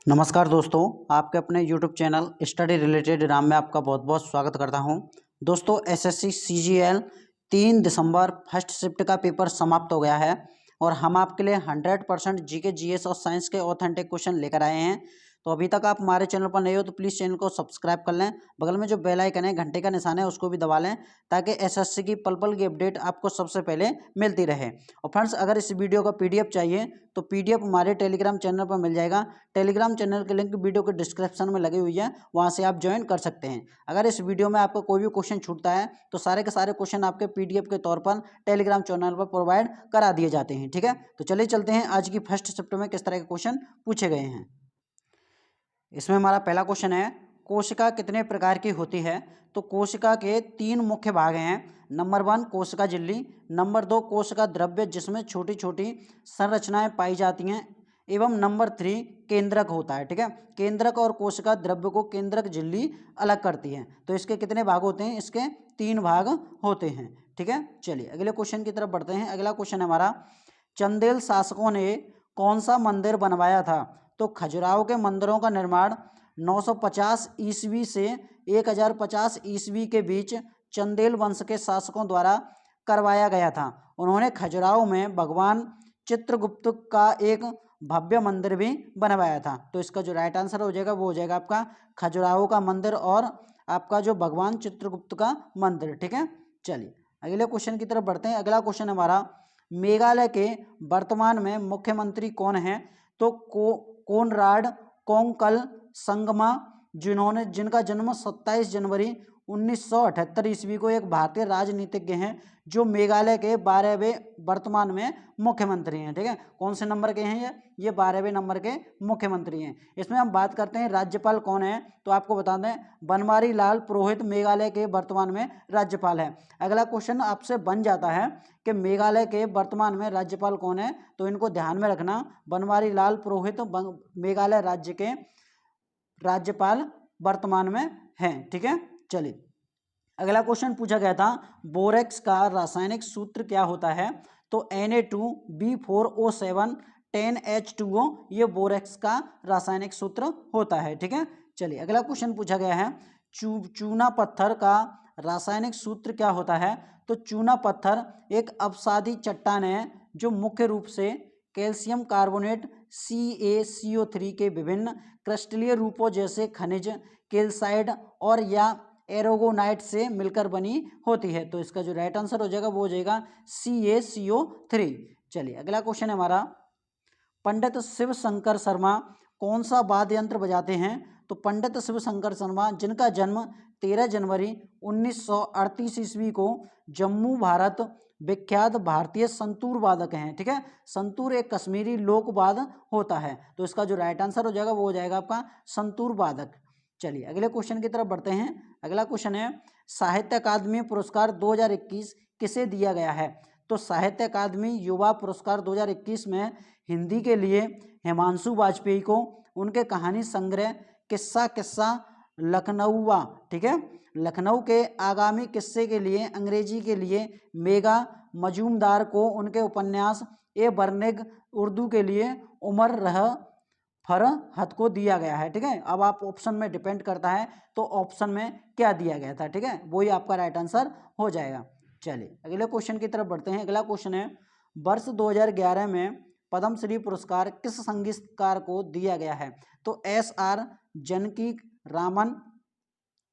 नमस्कार दोस्तों, आपके अपने YouTube channel study related Ram में आपका बहुत बहुत स्वागत करता हूं। दोस्तों, एसएससी सीजीएल 3 दिसंबर फर्स्ट शिफ्ट का पेपर समाप्त हो गया है और हम आपके लिए 100% जीके जीएस और साइंस के ऑथेंटिक क्वेश्चन लेकर आए हैं। तो अभी तक आप हमारे चैनल पर नए हो तो प्लीज़ चैनल को सब्सक्राइब कर लें। बगल में जो बेल आइकन है, घंटे का निशान है, उसको भी दबा लें ताकि एसएससी की पल पल की अपडेट आपको सबसे पहले मिलती रहे। और फ्रेंड्स, अगर इस वीडियो का पीडीएफ चाहिए तो पीडीएफ हमारे टेलीग्राम चैनल पर मिल जाएगा। टेलीग्राम चैनल की लिंक वीडियो के डिस्क्रिप्शन में लगी हुई है, वहां से आप ज्वाइन कर सकते हैं। अगर इस वीडियो में आपका कोई भी क्वेश्चन छूटता है तो सारे के सारे क्वेश्चन आपके पीडीएफ के तौर पर टेलीग्राम चैनल पर प्रोवाइड करा दिए जाते हैं। ठीक है, तो चलिए चलते हैं आज की फर्स्ट शिफ्ट में किस तरह के क्वेश्चन पूछे गए हैं। इसमें हमारा पहला क्वेश्चन है, कोशिका कितने प्रकार की होती है? तो कोशिका के 3 मुख्य भाग हैं। नंबर 1 कोशिका झिल्ली, नंबर 2 कोशिका द्रव्य जिसमें छोटी छोटी संरचनाएं पाई जाती हैं, एवं नंबर 3 केंद्रक होता है। ठीक है, केंद्रक और कोशिका द्रव्य को केंद्रक झिल्ली अलग करती है। तो इसके कितने भाग होते हैं? इसके 3 भाग होते हैं। ठीक है, चलिए अगले क्वेश्चन की तरफ बढ़ते हैं। अगला क्वेश्चन है हमारा, चंदेल शासकों ने कौन सा मंदिर बनवाया था? तो खजुराहो के मंदिरों का निर्माण 950 ईस्वी से 1050 ईस्वी के बीच चंदेल वंश के शासकों द्वारा करवाया गया था। उन्होंने खजुराहो में भगवान चित्रगुप्त का एक भव्य मंदिर भी बनवाया था। तो इसका जो राइट आंसर हो जाएगा वो हो जाएगा आपका खजुराहो का मंदिर और आपका जो भगवान चित्रगुप्त का मंदिर। ठीक है, चलिए अगले क्वेश्चन की तरफ बढ़ते हैं। अगला क्वेश्चन हमारा, मेघालय के वर्तमान में मुख्यमंत्री कौन है? तो कोनराड कोंकल संगमा, जिनका जन्म 27 जनवरी 1978 ईस्वी को, एक भारतीय राजनीतिज्ञ हैं जो मेघालय के 12वें वर्तमान में मुख्यमंत्री हैं। ठीक है, कौन से नंबर के हैं ये 12वें नंबर के मुख्यमंत्री हैं। इसमें हम बात करते हैं राज्यपाल कौन है, तो आपको बता दें बनवारी लाल पुरोहित मेघालय के वर्तमान में राज्यपाल है। अगला क्वेश्चन आपसे बन जाता है कि मेघालय के वर्तमान में राज्यपाल कौन है, तो इनको ध्यान में रखना, बनवारी लाल पुरोहित मेघालय राज्य के राज्यपाल वर्तमान में हैं। ठीक है, चलिए अगला क्वेश्चन पूछा गया था, बोरेक्स का रासायनिक सूत्र क्या होता है? तो Na2B4O7 10H2O, ये बोरेक्स का रासायनिक सूत्र होता है। ठीक है, चलिए अगला क्वेश्चन पूछा गया है, चूना पत्थर का रासायनिक सूत्र क्या होता है? तो चूना पत्थर एक अपसादी चट्टान है जो मुख्य रूप से कैल्शियम कार्बोनेट CaCO3 के विभिन्न क्रिस्टलीय रूपों जैसे खनिज कैल्साइड और या एरोगोनाइट से मिलकर बनी होती है। तो इसका जो राइट आंसर हो जाएगा वो हो जाएगा CaCO3। चलिए अगला क्वेश्चन है हमारा, पंडित शिव शंकर शर्मा कौन सा वाद्य यंत्र बजाते हैं? तो पंडित शिव शंकर शर्मा जिनका जन्म 13 जनवरी 1938 ईस्वी को जम्मू भारत, विख्यात भारतीय संतूर वादक हैं। ठीक है, संतूर एक कश्मीरी लोक वाद्य होता है। तो इसका जो राइट आंसर हो जाएगा वो हो जाएगा आपका संतूर वादक। चलिए अगले क्वेश्चन की तरफ बढ़ते हैं। अगला क्वेश्चन है, साहित्य अकादमी पुरस्कार 2021 किसे दिया गया है? तो साहित्य अकादमी युवा पुरस्कार 2021 में हिंदी के लिए हिमांशु वाजपेयी को, उनके कहानी संग्रह किस्सा किस्सा लखनऊवा, ठीक है, लखनऊ के आगामी किस्से के लिए अंग्रेजी के लिए मेगा मजूमदार को, उनके उपन्यास ए बर्निग उर्दू के लिए उमर रह फरहत को दिया गया है। ठीक है, अब आप ऑप्शन में डिपेंड करता है तो ऑप्शन में क्या दिया गया था। ठीक है, वही आपका राइट आंसर हो जाएगा। चलिए अगले क्वेश्चन की तरफ बढ़ते हैं। अगला क्वेश्चन है, वर्ष 2011 में पद्मश्री पुरस्कार किस संगीतकार को दिया गया है? तो SR जानकी रामन,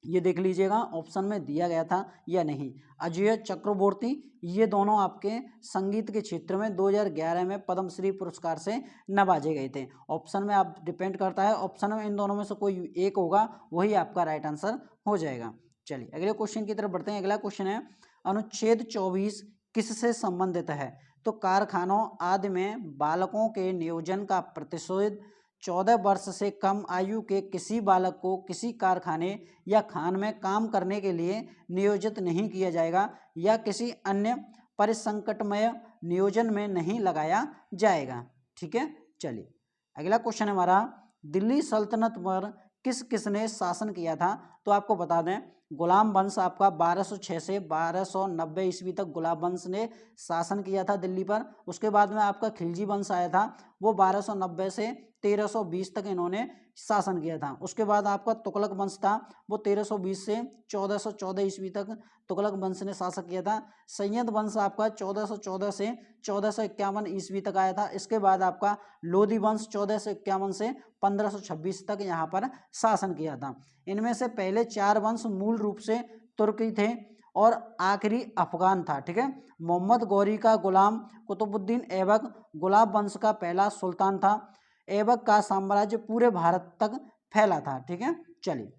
ये देख लीजिएगा ऑप्शन में दिया गया था या नहीं। अजय चक्रवर्ती, ये दोनों आपके संगीत के क्षेत्र में 2011 में पद्मश्री पुरस्कार से नवाजे गए थे। ऑप्शन में आप डिपेंड करता है, ऑप्शन में इन दोनों में से कोई एक होगा, वही आपका राइट आंसर हो जाएगा। चलिए अगले क्वेश्चन की तरफ बढ़ते हैं। अगला क्वेश्चन है, अनुच्छेद 24 किससे संबंधित है? तो कारखानों आदि में बालकों के नियोजन का प्रतिषेध 14 वर्ष से कम आयु के किसी बालक को किसी कारखाने या खान में काम करने के लिए नियोजित नहीं किया जाएगा या किसी अन्य परिसंकटमय नियोजन में नहीं लगाया जाएगा। ठीक है, चलिए अगला क्वेश्चन हमारा, दिल्ली सल्तनत पर किस किसने शासन किया था? तो आपको बता दें गुलाम वंश आपका 1206 से 1290 ईस्वी तक गुलाम वंश ने शासन किया था दिल्ली पर। उसके बाद में आपका खिलजी वंश आया था, वो 1290 से 1320 तक इन्होंने शासन किया था। उसके बाद आपका तुगलक वंश था, वो 1320 से 1414 ईस्वी तक तुगलक वंश ने शासन किया था। सैयद वंश आपका 1414 से 1451 ईस्वी तक आया था। इसके बाद आपका लोधी वंश 1451 से 1526 तक यहाँ पर शासन किया था। इनमें से पहले 4 वंश मूल रूप से तुर्की थे और आखिरी अफगान था। ठीक है, मोहम्मद गौरी का गुलाम कुतुबुद्दीन ऐबक गुलाब वंश का पहला सुल्तान था। ऐबक का साम्राज्य पूरे भारत तक फैला था। ठीक है, चलिए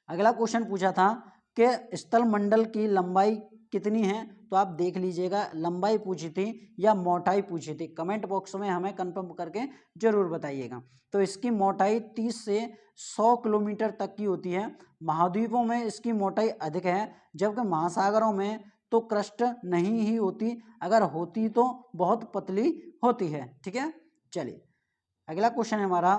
अगला क्वेश्चन पूछा था कि स्थल मंडल की लंबाई कितनी है, तो आप देख लीजिएगा लंबाई पूछी थी या मोटाई पूछी थी, कमेंट बॉक्स में हमें कंफर्म करके जरूर बताइएगा। तो इसकी मोटाई 30 से 100 किलोमीटर तक की होती है। महाद्वीपों में इसकी मोटाई अधिक है, जबकि महासागरों में तो क्रस्ट नहीं ही होती, अगर होती तो बहुत पतली होती है। ठीक है, चलिए अगला क्वेश्चन है हमारा,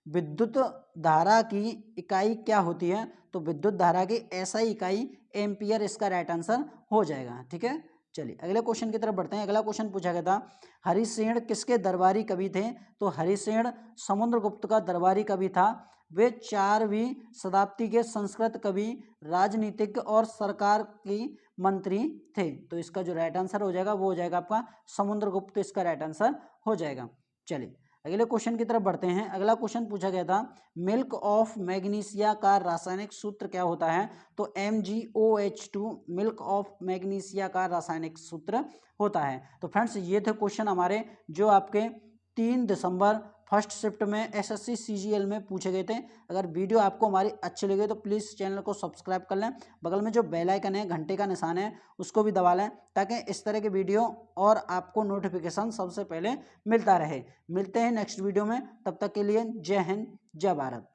विद्युत धारा की इकाई क्या होती है, तो विद्युत धारा की एसआई इकाई एम्पियर इसका राइट आंसर हो जाएगा। ठीक है, चलिए अगले क्वेश्चन की तरफ बढ़ते हैं। अगला क्वेश्चन पूछा गया था हरिसेन किसके दरबारी कवि थे, तो हरिसेन समुद्रगुप्त का दरबारी कवि था। वे 4वीं शताब्दी के संस्कृत कवि, राजनीतिज्ञ और सरकार की मंत्री थे। तो इसका जो राइट आंसर हो जाएगा वो हो जाएगा आपका समुद्रगुप्त, इसका राइट आंसर हो जाएगा। चलिए अगले क्वेश्चन की तरफ बढ़ते हैं। अगला क्वेश्चन पूछा गया था मिल्क ऑफ मैग्नीशिया का रासायनिक सूत्र क्या होता है, तो MgOH2 मिल्क ऑफ मैग्नीशिया का रासायनिक सूत्र होता है। तो फ्रेंड्स ये थे क्वेश्चन हमारे जो आपके 3 दिसंबर फर्स्ट शिफ्ट में SSC CGL में पूछे गए थे। अगर वीडियो आपको हमारी अच्छी लगे तो प्लीज़ चैनल को सब्सक्राइब कर लें, बगल में जो बेल आइकन है घंटे का निशान है उसको भी दबा लें, ताकि इस तरह के वीडियो और आपको नोटिफिकेशन सबसे पहले मिलता रहे। मिलते हैं नेक्स्ट वीडियो में, तब तक के लिए जय हिंद जय भारत।